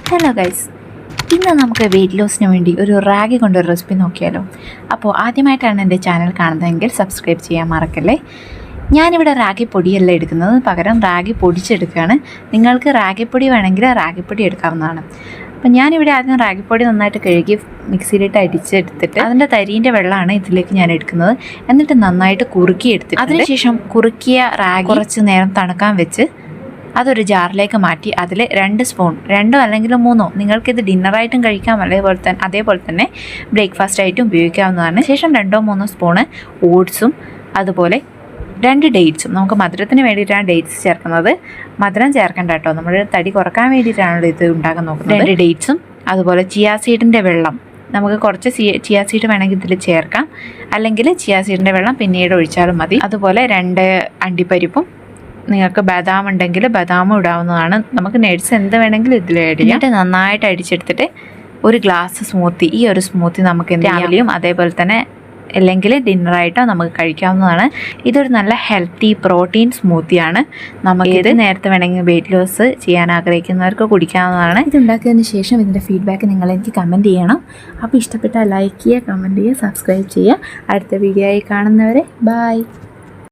Hello guys, ഇന്ന് നമുക്ക് wait ലോസിന് വേണ്ടി ഒരു റാഗി കൊണ്ടൊരു റെസിപ്പി നോക്കിയാലോ. അപ്പോൾ ആദ്യമായിട്ടാണ് എൻ്റെ ചാനൽ കാണുന്നതെങ്കിൽ സബ്സ്ക്രൈബ് ചെയ്യാൻ മറക്കല്ലേ. ഞാനിവിടെ റാഗി പൊടിയല്ല എടുക്കുന്നത്, പകരം റാഗി പൊടിച്ചെടുക്കുകയാണ്. നിങ്ങൾക്ക് റാഗിപ്പൊടി വേണമെങ്കിൽ റാഗിപ്പൊടി എടുക്കാവുന്നതാണ്. അപ്പം ഞാനിവിടെ ആദ്യം റാഗിപ്പൊടി നന്നായിട്ട് കഴുകി മിക്സിയിലിട്ട് അടിച്ചെടുത്തിട്ട് അതിൻ്റെ തരീൻ്റെ വെള്ളമാണ് ഇതിലേക്ക് ഞാൻ എടുക്കുന്നത്. എന്നിട്ട് നന്നായിട്ട് കുറുക്കിയെടുത്തിട്ട് അതിനുശേഷം കുറുക്കിയ റാഗി കുറച്ച് നേരം തണുക്കാൻ വെച്ച് അതൊരു ജാറിലേക്ക് മാറ്റി അതിൽ 2 സ്പൂൺ, 2 അല്ലെങ്കിൽ 3, നിങ്ങൾക്കിത് ഡിന്നറായിട്ടും കഴിക്കാം, അതേപോലെ തന്നെ ബ്രേക്ക്ഫാസ്റ്റ് ആയിട്ടും ഉപയോഗിക്കാവുന്നതാണ്. ശേഷം 2-3 സ്പൂണ് ഓട്സും അതുപോലെ 2 ഡേറ്റ്സും. നമുക്ക് മധുരത്തിന് വേണ്ടിയിട്ടാണ് ഡേറ്റ്സ് ചേർക്കുന്നത്. മധുരം ചേർക്കേണ്ട കേട്ടോ, നമ്മൾ തടി കുറക്കാൻ വേണ്ടിയിട്ടാണല്ലോ ഇത് ഉണ്ടാക്കാൻ നോക്കുന്നത്. 2 ഡേറ്റ്സും അതുപോലെ ചിയാ സീഡിൻ്റെ വെള്ളം, നമുക്ക് കുറച്ച് ചിയാ സീഡ് വേണമെങ്കിൽ ഇതിൽ ചേർക്കാം, അല്ലെങ്കിൽ ചിയാ സീഡിൻ്റെ വെള്ളം പിന്നീട് ഒഴിച്ചാലും മതി. അതുപോലെ 2 അണ്ടിപ്പരിപ്പും, നിങ്ങൾക്ക് ബദാം ഉണ്ടെങ്കിൽ ബദാമും ഇടാവുന്നതാണ്. നമുക്ക് നട്ട്സ് എന്ത് വേണമെങ്കിലും ഇതിൽ ആഡ് ചെയ്യാം. എന്നിട്ട് നന്നായിട്ട് അടിച്ചെടുത്തിട്ട് ഒരു ഗ്ലാസ് സ്മൂത്തി, ഈ ഒരു സ്മൂത്തി നമുക്ക് രാവിലെയും അതേപോലെ തന്നെ അല്ലെങ്കിൽ ഡിന്നറായിട്ടോ നമുക്ക് കഴിക്കാവുന്നതാണ്. ഇതൊരു നല്ല ഹെൽത്തി പ്രോട്ടീൻ സ്മൂത്തിയാണ്. നമുക്ക് ഏത് നേരത്തെ വേണമെങ്കിൽ വെയിറ്റ് ലോസ് ചെയ്യാൻ ആഗ്രഹിക്കുന്നവർക്ക് കുടിക്കാവുന്നതാണ്. ഇതുണ്ടാക്കിയതിന് ശേഷം ഇതിൻ്റെ ഫീഡ്ബാക്ക് നിങ്ങൾ എനിക്ക് കമൻറ്റ് ചെയ്യണം. അപ്പോൾ ഇഷ്ടപ്പെട്ടാൽ ലൈക്ക് ചെയ്യുക, കമൻറ്റ് ചെയ്യുക, സബ്സ്ക്രൈബ് ചെയ്യുക. അടുത്ത വീഡിയോ ആയി കാണുന്നവരെ ബൈ.